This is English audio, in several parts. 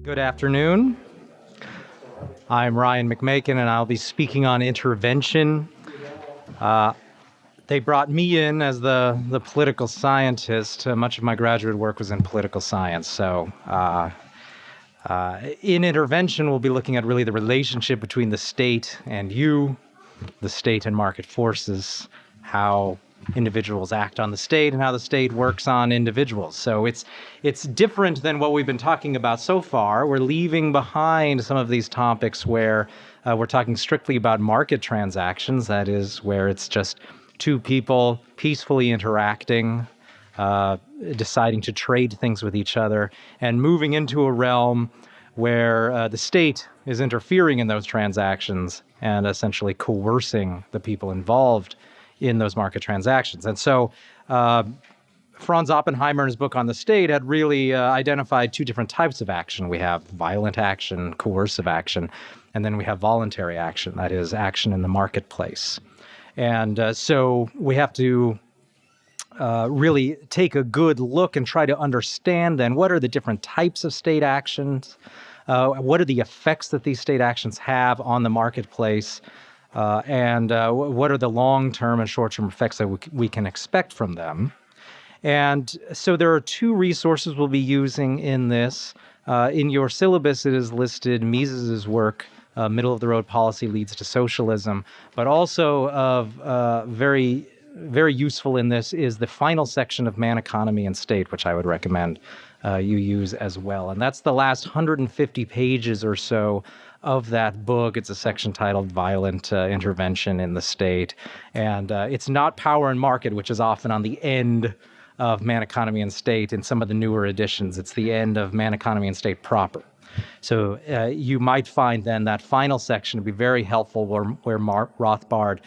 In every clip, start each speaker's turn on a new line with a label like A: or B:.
A: Good afternoon. I'm Ryan McMaken, and I'll be speaking on intervention. They brought me in as the political scientist. Much of my graduate work was in political science. So in intervention, we'll be looking at really the relationship between the state and you, the state and market forces, how individuals act on the state and how the state works on individuals. So it's different than what we've been talking about so far. We're leaving behind some of these topics where we're talking strictly about market transactions. That is, where it's just two people peacefully interacting, deciding to trade things with each other, and moving into a realm where the state is interfering in those transactions and essentially coercing the people involved in those market transactions. And so Franz Oppenheimer, in his book on the state, had really identified two different types of action. We have violent action, coercive action, and then we have voluntary action, that is, action in the marketplace. And so we have to really take a good look and try to understand then what are the different types of state actions, what are the effects that these state actions have on the marketplace, and what are the long-term and short-term effects that we can expect from them. And so there are two resources we'll be using in this. In your syllabus, it is listed Mises's work, Middle of the Road Policy Leads to Socialism, but also very, very useful in this is the final section of Man, Economy, and State, which I would recommend you use as well. And that's the last 150 pages or so of that book. It's a section titled Violent Intervention in the State. And it's not Power and Market, which is often on the end of Man, Economy, and State in some of the newer editions. It's the end of Man, Economy, and State proper. So you might find then that final section to be very helpful where Rothbard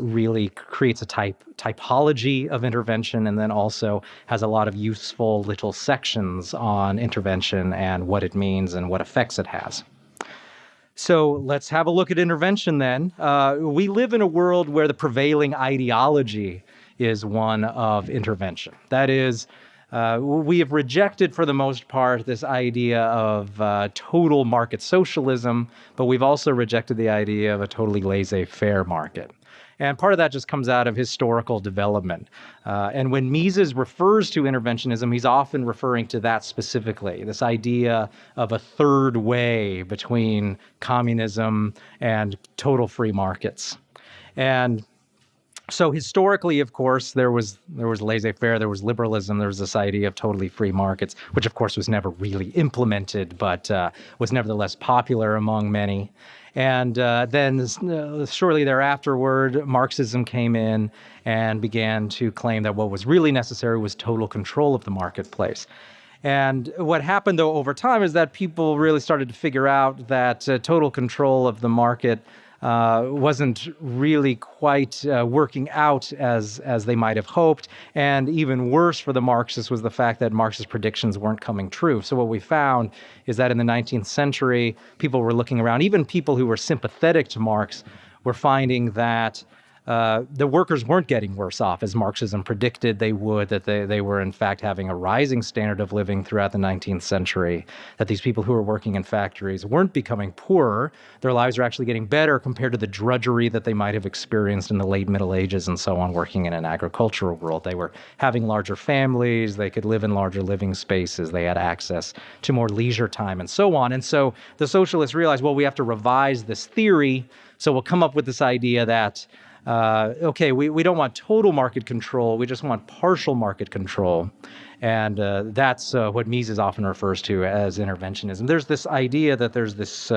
A: really creates a typology of intervention and then also has a lot of useful little sections on intervention and what it means and what effects it has. So let's have a look at intervention then. We live in a world where the prevailing ideology is one of intervention. That is, we have rejected for the most part this idea of total market socialism, but we've also rejected the idea of a totally laissez-faire market. And part of that just comes out of historical development. And when Mises refers to interventionism, he's often referring to that specifically, this idea of a third way between communism and total free markets. And so historically, of course, there was laissez-faire, there was liberalism, there was this idea of totally free markets, which of course was never really implemented, but was nevertheless popular among many. And then shortly thereafterward, Marxism came in and began to claim that what was really necessary was total control of the marketplace. And what happened, though, over time is that people really started to figure out that total control of the market wasn't really quite working out as they might have hoped. And even worse for the Marxists was the fact that Marxist predictions weren't coming true. So what we found is that in the 19th century, people were looking around, even people who were sympathetic to Marx were finding that the workers weren't getting worse off as Marxism predicted they would, that they were in fact having a rising standard of living throughout the 19th century, that these people who were working in factories weren't becoming poorer, their lives are actually getting better compared to the drudgery that they might have experienced in the late Middle Ages and so on, working in an agricultural world. They were having larger families, they could live in larger living spaces, they had access to more leisure time and so on. And so the socialists realized, well, we have to revise this theory, so we'll come up with this idea that okay, we don't want total market control, we just want partial market control. And that's what Mises often refers to as interventionism. There's this idea that there's this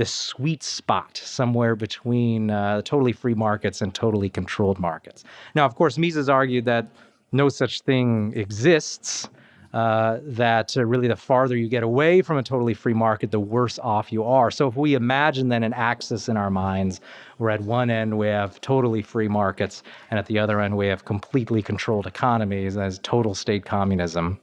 A: sweet spot somewhere between totally free markets and totally controlled markets. Now, of course, Mises argued that no such thing exists, that really the farther you get away from a totally free market, the worse off you are. So if we imagine then an axis in our minds, where at one end we have totally free markets, and at the other end we have completely controlled economies as total state communism,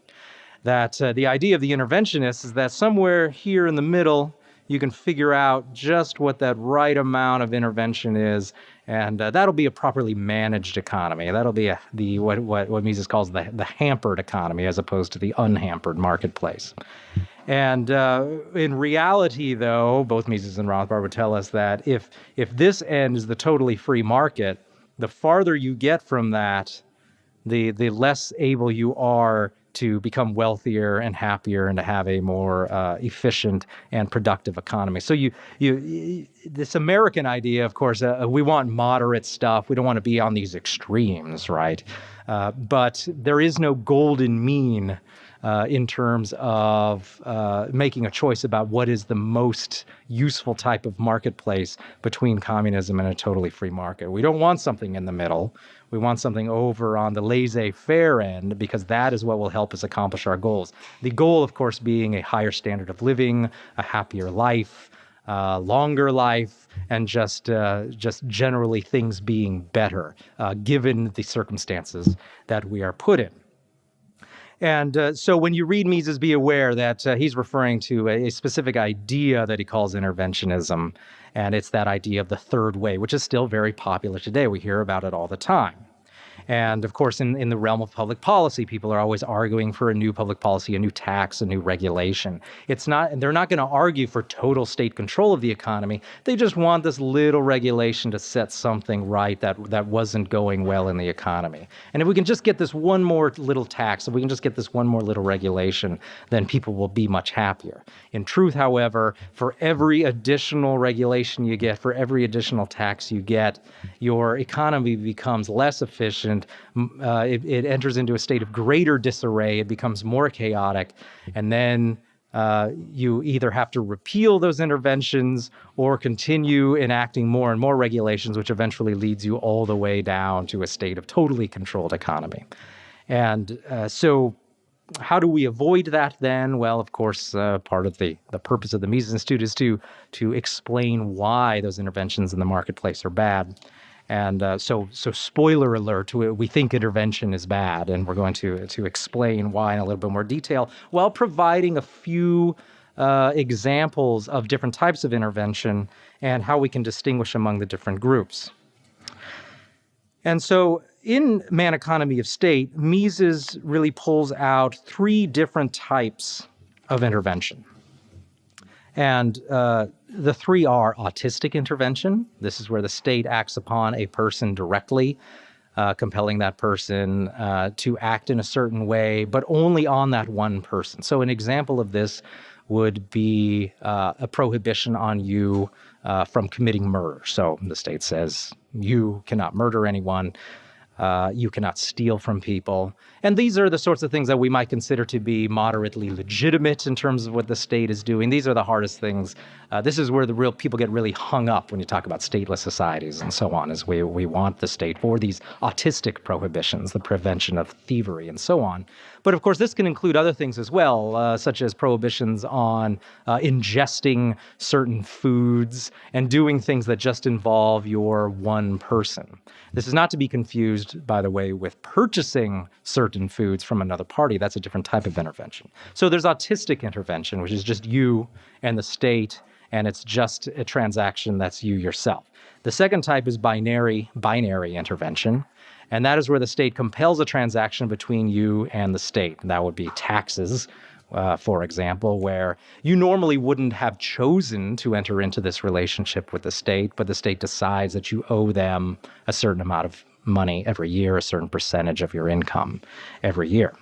A: that the idea of the interventionist is that somewhere here in the middle, you can figure out just what that right amount of intervention is, And that'll be a properly managed economy. That'll be what Mises calls the hampered economy, as opposed to the unhampered marketplace. And in reality, though, both Mises and Rothbard would tell us that if this end is the totally free market, the farther you get from that, the less able you are to become wealthier and happier and to have a more efficient and productive economy. So this American idea, of course, we want moderate stuff. We don't want to be on these extremes, right? But there is no golden mean in terms of making a choice about what is the most useful type of marketplace between communism and a totally free market. We don't want something in the middle. We want something over on the laissez-faire end, because that is what will help us accomplish our goals. The goal, of course, being a higher standard of living, a happier life, longer life, and just generally things being better, given the circumstances that we are put in. And so when you read Mises, be aware that he's referring to a specific idea that he calls interventionism, and it's that idea of the third way, which is still very popular today. We hear about it all the time. And of course, in the realm of public policy, people are always arguing for a new public policy, a new tax, a new regulation. They're not going to argue for total state control of the economy. They just want this little regulation to set something right that wasn't going well in the economy. And if we can just get this one more little tax, if we can just get this one more little regulation, then people will be much happier. In truth, however, for every additional regulation you get, for every additional tax you get, your economy becomes less efficient. It enters into a state of greater disarray. It becomes more chaotic. And then you either have to repeal those interventions or continue enacting more and more regulations, which eventually leads you all the way down to a state of totally controlled economy. And so how do we avoid that then? Well, of course, part of the purpose of the Mises Institute is to explain why those interventions in the marketplace are bad. And so spoiler alert, we think intervention is bad, and we're going to explain why in a little bit more detail, while providing a few examples of different types of intervention and how we can distinguish among the different groups. And so in Man Economy of State, Mises really pulls out three different types of intervention. And the three are autistic intervention. This is where the state acts upon a person directly, compelling that person to act in a certain way, but only on that one person. So an example of this would be a prohibition on you from committing murder. So the state says you cannot murder anyone. You cannot steal from people. And these are the sorts of things that we might consider to be moderately legitimate in terms of what the state is doing. These are the hardest things. This is where the real people get really hung up when you talk about stateless societies and so on, is we want the state for these autistic prohibitions, the prevention of thievery and so on. But of course, this can include other things as well, such as prohibitions on ingesting certain foods and doing things that just involve your one person. This is not to be confused, by the way, with purchasing certain foods from another party. That's a different type of intervention. So there's autistic intervention, which is just you and the state, and it's just a transaction that's you yourself. The second type is binary intervention, and that is where the state compels a transaction between you and the state. And that would be taxes, for example, where you normally wouldn't have chosen to enter into this relationship with the state, but the state decides that you owe them a certain amount of money every year, a certain percentage of your income every year.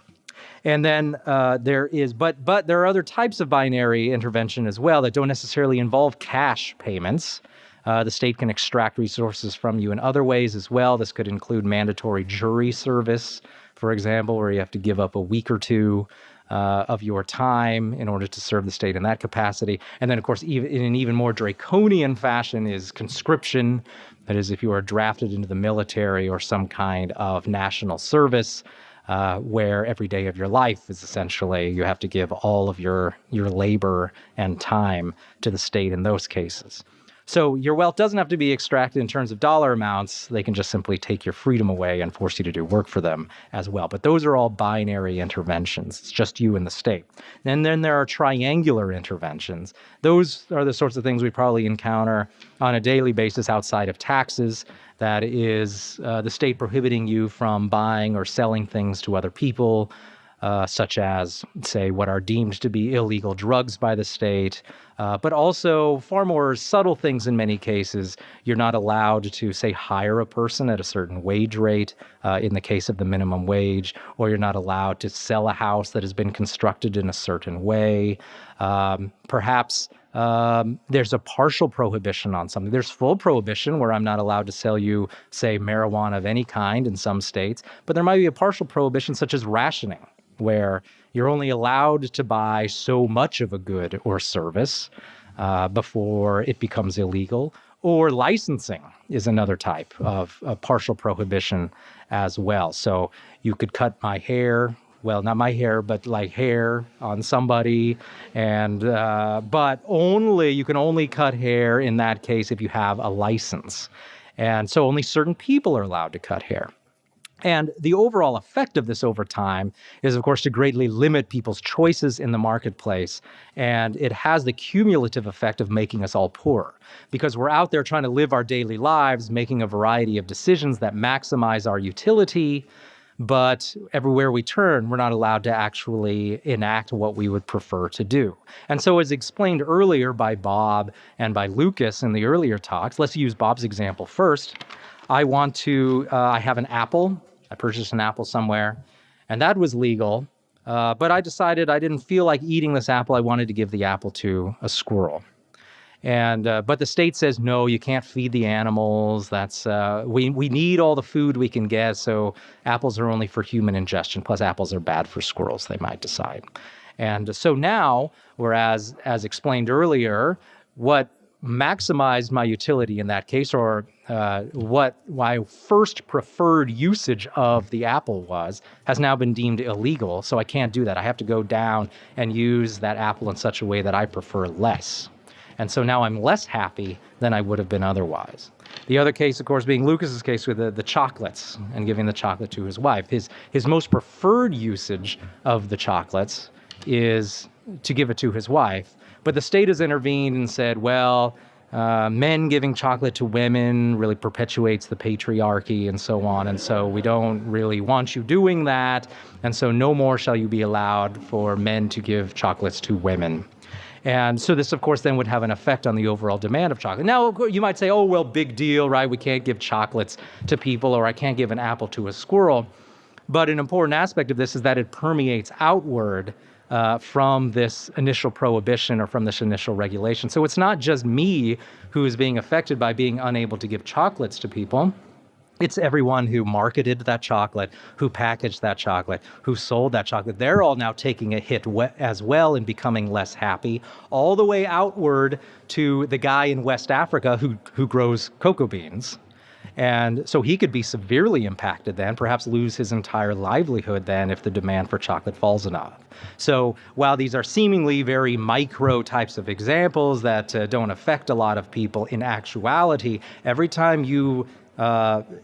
A: And then there are other types of binary intervention as well that don't necessarily involve cash payments. The state can extract resources from you in other ways as well. This could include mandatory jury service, for example, where you have to give up a week or two of your time in order to serve the state in that capacity. And then, of course, in an even more draconian fashion is conscription. That is, if you are drafted into the military or some kind of national service, where every day of your life is essentially, you have to give all of your labor and time to the state in those cases. So your wealth doesn't have to be extracted in terms of dollar amounts. They can just simply take your freedom away and force you to do work for them as well. But those are all binary interventions. It's just you and the state. And then there are triangular interventions. Those are the sorts of things we probably encounter on a daily basis outside of taxes. That is the state prohibiting you from buying or selling things to other people, such as, say, what are deemed to be illegal drugs by the state, but also far more subtle things in many cases. You're not allowed to, say, hire a person at a certain wage rate in the case of the minimum wage, or you're not allowed to sell a house that has been constructed in a certain way. Perhaps there's a partial prohibition on something. There's full prohibition where I'm not allowed to sell you, say, marijuana of any kind in some states, but there might be a partial prohibition such as rationing, where you're only allowed to buy so much of a good or service before it becomes illegal. Or licensing is another type of partial prohibition as well. So you could cut my hair, well, not my hair, but like hair on somebody, and but you can only cut hair in that case if you have a license. And so only certain people are allowed to cut hair. And the overall effect of this over time is, of course, to greatly limit people's choices in the marketplace. And it has the cumulative effect of making us all poorer, because we're out there trying to live our daily lives, making a variety of decisions that maximize our utility. But everywhere we turn, we're not allowed to actually enact what we would prefer to do. And so, as explained earlier by Bob and by Lucas in the earlier talks, let's use Bob's example first. I have an apple. I purchased an apple somewhere, and that was legal. But I decided I didn't feel like eating this apple. I wanted to give the apple to a squirrel. But the state says, no, you can't feed the animals. We need all the food we can get. So apples are only for human ingestion. Plus apples are bad for squirrels, they might decide. And so now, whereas, as explained earlier, what maximized my utility in that case, or what my first preferred usage of the apple has now been deemed illegal. So I can't do that. I have to go down and use that apple in such a way that I prefer less. And so now I'm less happy than I would have been otherwise. The other case, of course, being Lucas's case with the chocolates and giving the chocolate to his wife. His most preferred usage of the chocolates is to give it to his wife. But the state has intervened and said, well, men giving chocolate to women really perpetuates the patriarchy and so on. And so we don't really want you doing that. And so no more shall you be allowed for men to give chocolates to women. And so this, of course, then would have an effect on the overall demand of chocolate. Now, you might say, oh, well, big deal, right? We can't give chocolates to people, or I can't give an apple to a squirrel. But an important aspect of this is that it permeates outward from this initial prohibition or from this initial regulation. So it's not just me who is being affected by being unable to give chocolates to people. It's everyone who marketed that chocolate, who packaged that chocolate, who sold that chocolate. They're all now taking a hit as well and becoming less happy, all the way outward to the guy in West Africa who grows cocoa beans. And so he could be severely impacted then, perhaps lose his entire livelihood then if the demand for chocolate falls enough. So while these are seemingly very micro types of examples that don't affect a lot of people, in actuality, every time you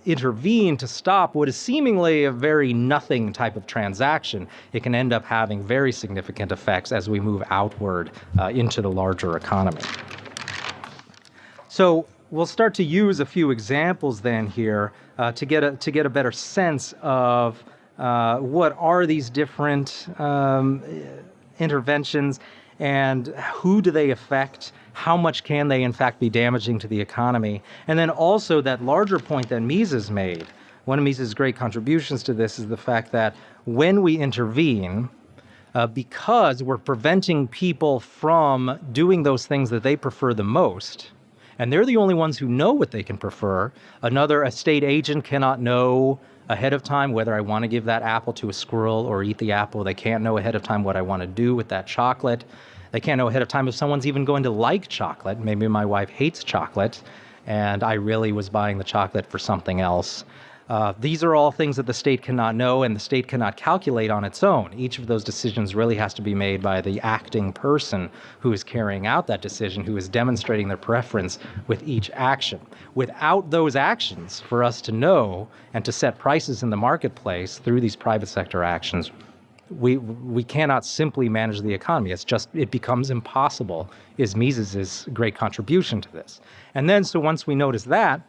A: intervene to stop what is seemingly a very nothing type of transaction, it can end up having very significant effects as we move outward into the larger economy. So we'll start to use a few examples then here to get a better sense of what are these different interventions and who do they affect, how much can they in fact be damaging to the economy, and then also that larger point that Mises made. One of Mises' great contributions to this is the fact that when we intervene, because we're preventing people from doing those things that they prefer the most, and they're the only ones who know what they can prefer. A state agent cannot know ahead of time whether I want to give that apple to a squirrel or eat the apple. They can't know ahead of time what I want to do with that chocolate. They can't know ahead of time if someone's even going to like chocolate. Maybe my wife hates chocolate, and I really was buying the chocolate for something else. These are all things that the state cannot know and the state cannot calculate on its own. Each of those decisions really has to be made by the acting person who is carrying out that decision, who is demonstrating their preference with each action. Without those actions, for us to know and to set prices in the marketplace through these private sector actions, we cannot simply manage the economy. It becomes impossible, is Mises's great contribution to this. And then, so once we notice that,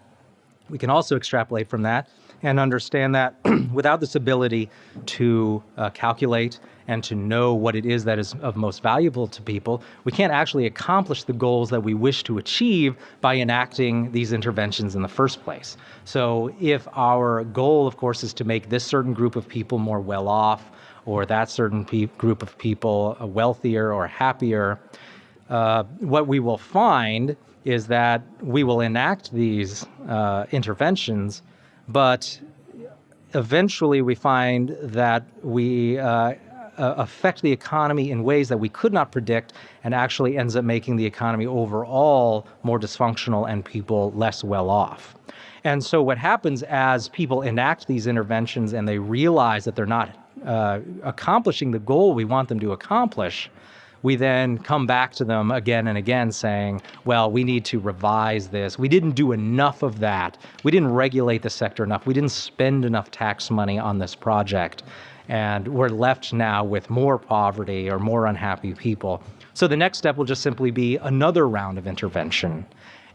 A: we can also extrapolate from that and understand that without this ability to calculate and to know what it is that is of most valuable to people, we can't actually accomplish the goals that we wish to achieve by enacting these interventions in the first place. So if our goal, of course, is to make this certain group of people more well-off, or that certain group of people wealthier or happier, what we will find is that we will enact these interventions, but eventually we find that we affect the economy in ways that we could not predict, and actually ends up making the economy overall more dysfunctional and people less well off. And so what happens as people enact these interventions and they realize that they're not accomplishing the goal we want them to accomplish, we then come back to them again and again saying, well, we need to revise this. We didn't do enough of that. We didn't regulate the sector enough. We didn't spend enough tax money on this project. And we're left now with more poverty or more unhappy people. So the next step will just simply be another round of intervention.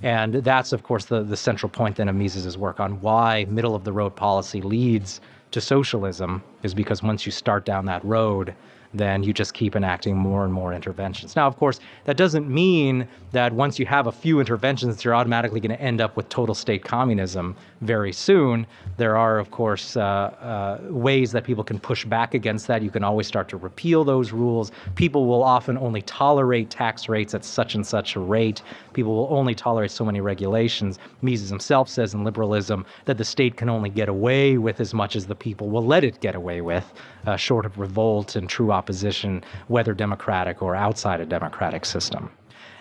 A: And that's, of course, the central point then of Mises's work on why middle-of-the-road policy leads to socialism, is because once you start down that road, then you just keep enacting more and more interventions. Now, of course, that doesn't mean that once you have a few interventions, you're automatically going to end up with total state communism very soon. There are, of course, ways that people can push back against that. You can always start to repeal those rules. People will often only tolerate tax rates at such and such a rate. People will only tolerate so many regulations. Mises himself says in liberalism that the state can only get away with as much as the people will let it get away with, short of revolt and true opposition, whether democratic or outside a democratic system.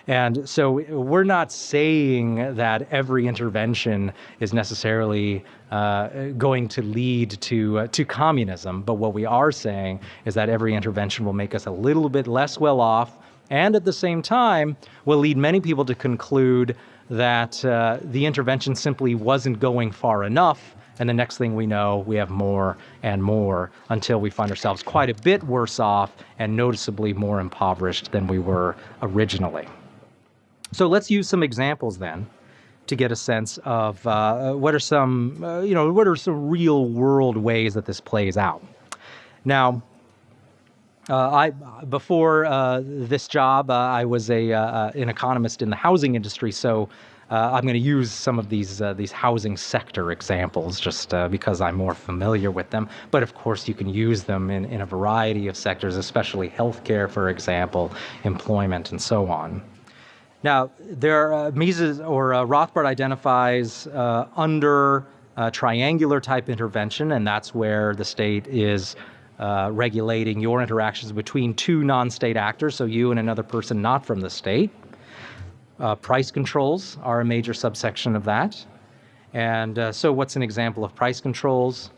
A: And so we're not saying that every intervention is necessarily going to lead to communism, but what we are saying is that every intervention will make us a little bit less well off, and at the same time will lead many people to conclude that the intervention simply wasn't going far enough. And the next thing we know, we have more and more until we find ourselves quite a bit worse off and noticeably more impoverished than we were originally. So let's use some examples then to get a sense of what are some real world ways that this plays out. Now, before this job, I was an economist in the housing industry, so I'm going to use some of these housing sector examples just because I'm more familiar with them. But of course, you can use them in a variety of sectors, especially healthcare, for example, employment, and so on. Now, Mises or Rothbard identifies under triangular type intervention, and that's where the state is regulating your interactions between two non-state actors, so you and another person not from the state. Price controls are a major subsection of that. And so what's an example of price controls?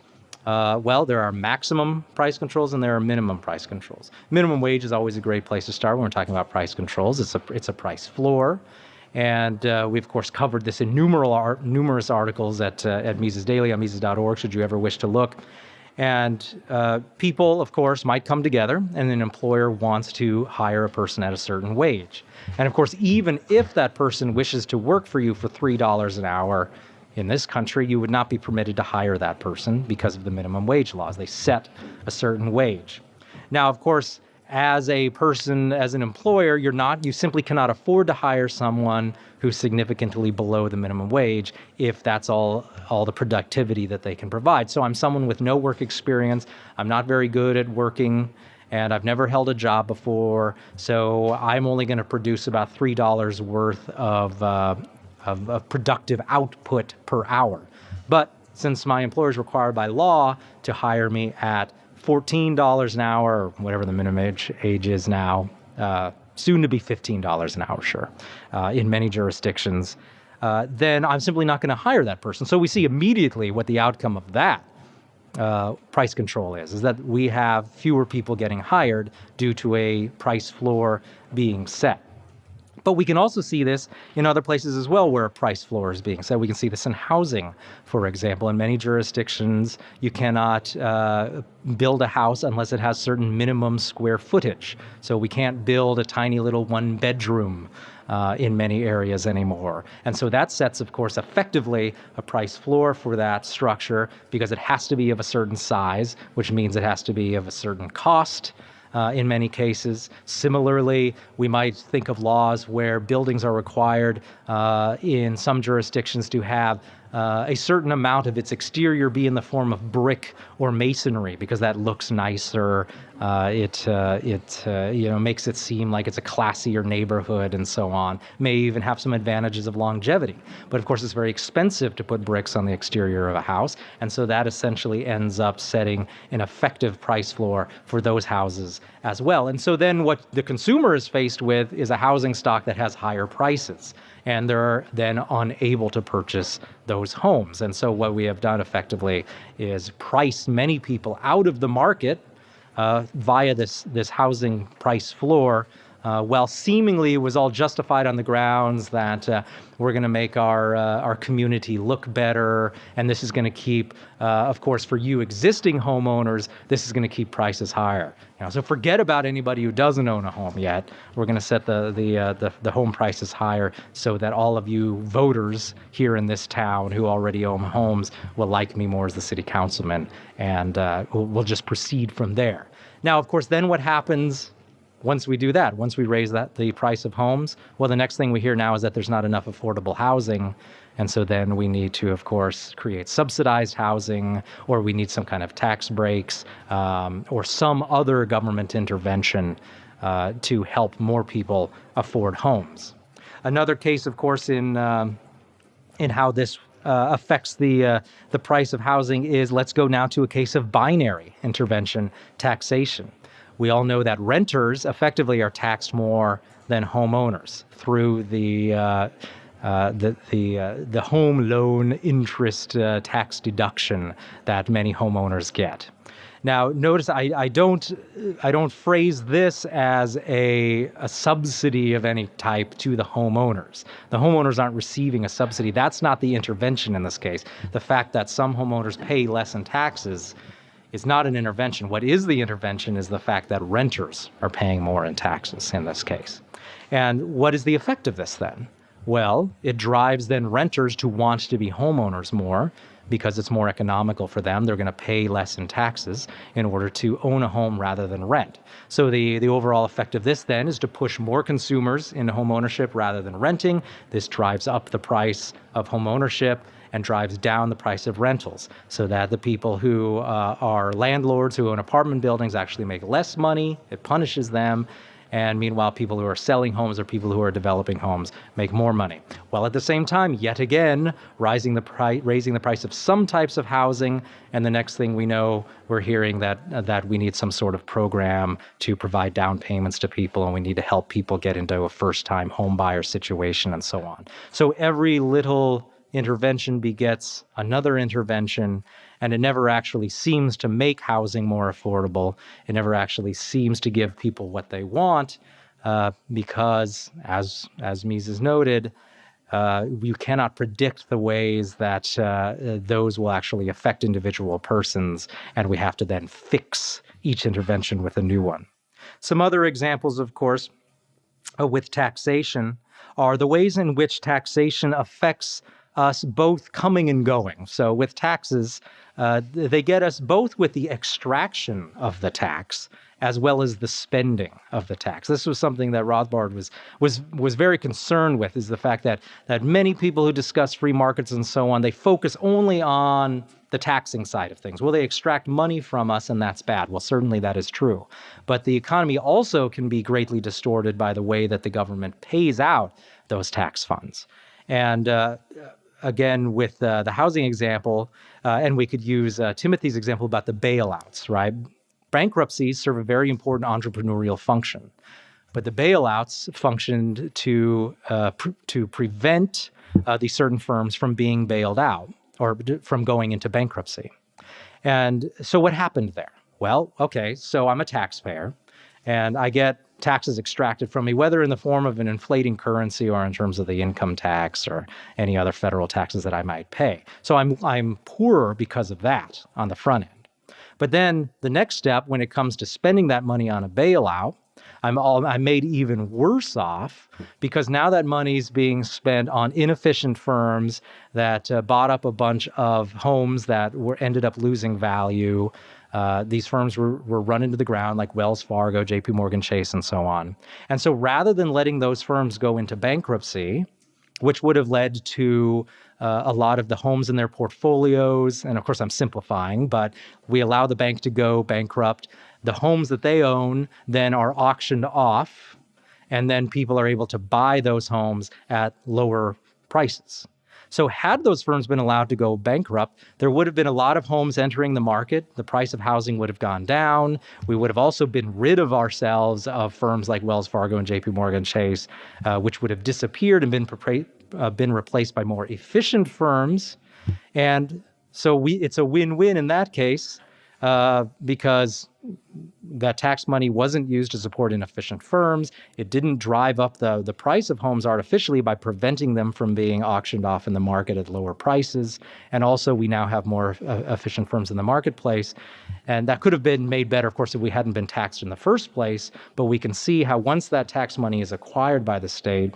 A: Well, there are maximum price controls and there are minimum price controls. Minimum wage is always a great place to start when we're talking about price controls. It's a price floor. And we, of course, covered this in numerous articles at Mises Daily on Mises.org, should you ever wish to look. And people, of course, might come together and an employer wants to hire a person at a certain wage. And of course, even if that person wishes to work for you for $3 an hour, in this country, you would not be permitted to hire that person because of the minimum wage laws. They set a certain wage. Now, of course, as a person, as an employer, you simply cannot afford to hire someone who's significantly below the minimum wage if that's all the productivity that they can provide. So I'm someone with no work experience. I'm not very good at working, and I've never held a job before. So I'm only going to produce about $3 worth of productive output per hour. But since my employer is required by law to hire me at $14 an hour, or whatever the minimum age is now, soon to be $15 an hour, sure, in many jurisdictions, then I'm simply not going to hire that person. So we see immediately what the outcome of that price control is that we have fewer people getting hired due to a price floor being set. But we can also see this in other places as well where a price floor is being set. We can see this in housing, for example. In many jurisdictions, you cannot build a house unless it has certain minimum square footage. So we can't build a tiny little one bedroom in many areas anymore. And so that sets, of course, effectively a price floor for that structure because it has to be of a certain size, which means it has to be of a certain cost. In many cases. Similarly, we might think of laws where buildings are required in some jurisdictions to have a certain amount of its exterior be in the form of brick or masonry because that looks nicer. It makes it seem like it's a classier neighborhood and so on. May even have some advantages of longevity. But of course, it's very expensive to put bricks on the exterior of a house. And so that essentially ends up setting an effective price floor for those houses as well. And so then what the consumer is faced with is a housing stock that has higher prices. And they're then unable to purchase those homes. And so what we have done effectively is price many people out of the market via this housing price floor, while seemingly it was all justified on the grounds that we're going to make our community look better, and this is going to keep, of course, for you existing homeowners, this is going to keep prices higher. So forget about anybody who doesn't own a home yet. We're going to set the home prices higher so that all of you voters here in this town who already own homes will like me more as the city councilman, and we'll just proceed from there. Now, of course, then what happens once we do that, once we raise the price of homes? Well, the next thing we hear now is that there's not enough affordable housing. And so then we need to, of course, create subsidized housing, or we need some kind of tax breaks, or some other government intervention to help more people afford homes. Another case, of course, in how this affects the price of housing is, let's go now to a case of binary intervention taxation. We all know that renters effectively are taxed more than homeowners through the home loan interest tax deduction that many homeowners get. Now, notice I don't phrase this as a subsidy of any type to the homeowners. The homeowners aren't receiving a subsidy. That's not the intervention in this case. The fact that some homeowners pay less in taxes is not an intervention. What is the intervention is the fact that renters are paying more in taxes in this case. And what is the effect of this then? Well, it drives then renters to want to be homeowners more because it's more economical for them. They're going to pay less in taxes in order to own a home rather than rent. So the overall effect of this then is to push more consumers into home ownership rather than renting. This drives up the price of home ownership and drives down the price of rentals so that the people who are landlords who own apartment buildings actually make less money. It punishes them. And meanwhile, people who are selling homes or people who are developing homes make more money. While at the same time, yet again, raising the price of some types of housing. And the next thing we know, we're hearing that we need some sort of program to provide down payments to people, and we need to help people get into a first-time home buyer situation and so on. So every little intervention begets another intervention, and it never actually seems to make housing more affordable. It never actually seems to give people what they want because, as Mises noted, you cannot predict the ways that those will actually affect individual persons, and we have to then fix each intervention with a new one. Some other examples, of course, with taxation are the ways in which taxation affects us both coming and going. So with taxes, they get us both with the extraction of the tax as well as the spending of the tax. This was something that Rothbard was very concerned with, is the fact that many people who discuss free markets and so on, they focus only on the taxing side of things. Well, they extract money from us, and that's bad. Well, certainly that is true. But the economy also can be greatly distorted by the way that the government pays out those tax funds. And again, with the housing example, and we could use Timothy's example about the bailouts, right? Bankruptcies serve a very important entrepreneurial function. But the bailouts functioned to prevent these certain firms from being bailed out or from going into bankruptcy. And so what happened there? Well, okay, so I'm a taxpayer and I get taxes extracted from me, whether in the form of an inflating currency or in terms of the income tax or any other federal taxes that I might pay. So I'm poorer because of that on the front end. But then the next step, when it comes to spending that money on a bailout, I'm made even worse off because now that money's being spent on inefficient firms that bought up a bunch of homes that ended up losing value. These firms were run into the ground, like Wells Fargo, JP Morgan Chase, and so on. And so rather than letting those firms go into bankruptcy, which would have led to a lot of the homes in their portfolios, and of course I'm simplifying, but we allow the bank to go bankrupt. The homes that they own then are auctioned off, and then people are able to buy those homes at lower prices. So had those firms been allowed to go bankrupt, there would have been a lot of homes entering the market. The price of housing would have gone down. We would have also been rid of ourselves of firms like Wells Fargo and JP Morgan Chase, which would have disappeared and been replaced by more efficient firms. And so it's a win-win in that case because that tax money wasn't used to support inefficient firms. It didn't drive up the price of homes artificially by preventing them from being auctioned off in the market at lower prices. And also, we now have more efficient firms in the marketplace. And that could have been made better, of course, if we hadn't been taxed in the first place. But we can see how once that tax money is acquired by the state,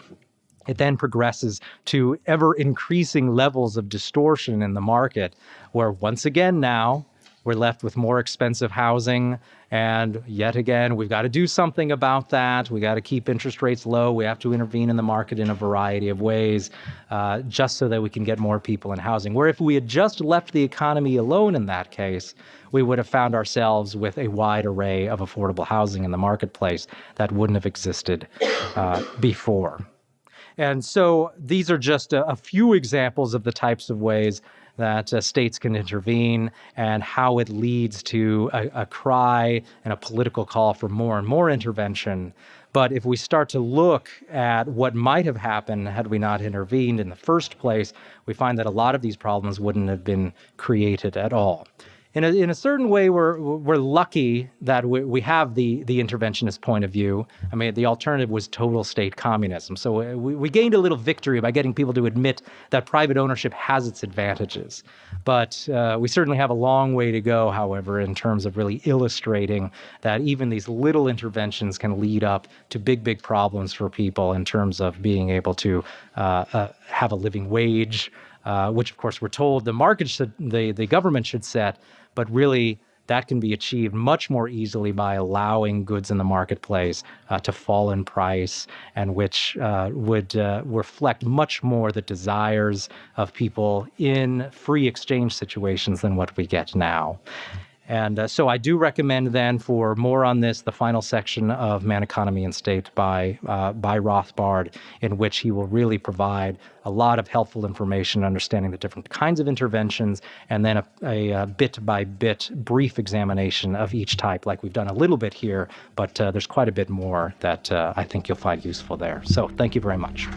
A: it then progresses to ever increasing levels of distortion in the market, where once again now, we're left with more expensive housing. And yet again, we've got to do something about that. We got to keep interest rates low. We have to intervene in the market in a variety of ways, just so that we can get more people in housing. Where if we had just left the economy alone in that case, we would have found ourselves with a wide array of affordable housing in the marketplace that wouldn't have existed before. And so these are just a few examples of the types of ways that states can intervene and how it leads to a cry and a political call for more and more intervention. But if we start to look at what might have happened had we not intervened in the first place, we find that a lot of these problems wouldn't have been created at all. In a certain way, we're lucky that we have the interventionist point of view. I mean, the alternative was total state communism. So we gained a little victory by getting people to admit that private ownership has its advantages. But we certainly have a long way to go, however, in terms of really illustrating that even these little interventions can lead up to big problems for people in terms of being able to have a living wage, which of course we're told the government should set. But really, that can be achieved much more easily by allowing goods in the marketplace to fall in price, and which would reflect much more the desires of people in free exchange situations than what we get now. And so I do recommend then, for more on this, the final section of Man, Economy, and State by Rothbard, in which he will really provide a lot of helpful information understanding the different kinds of interventions, and then a bit-by-bit brief examination of each type, like we've done a little bit here, but there's quite a bit more that I think you'll find useful there. So thank you very much.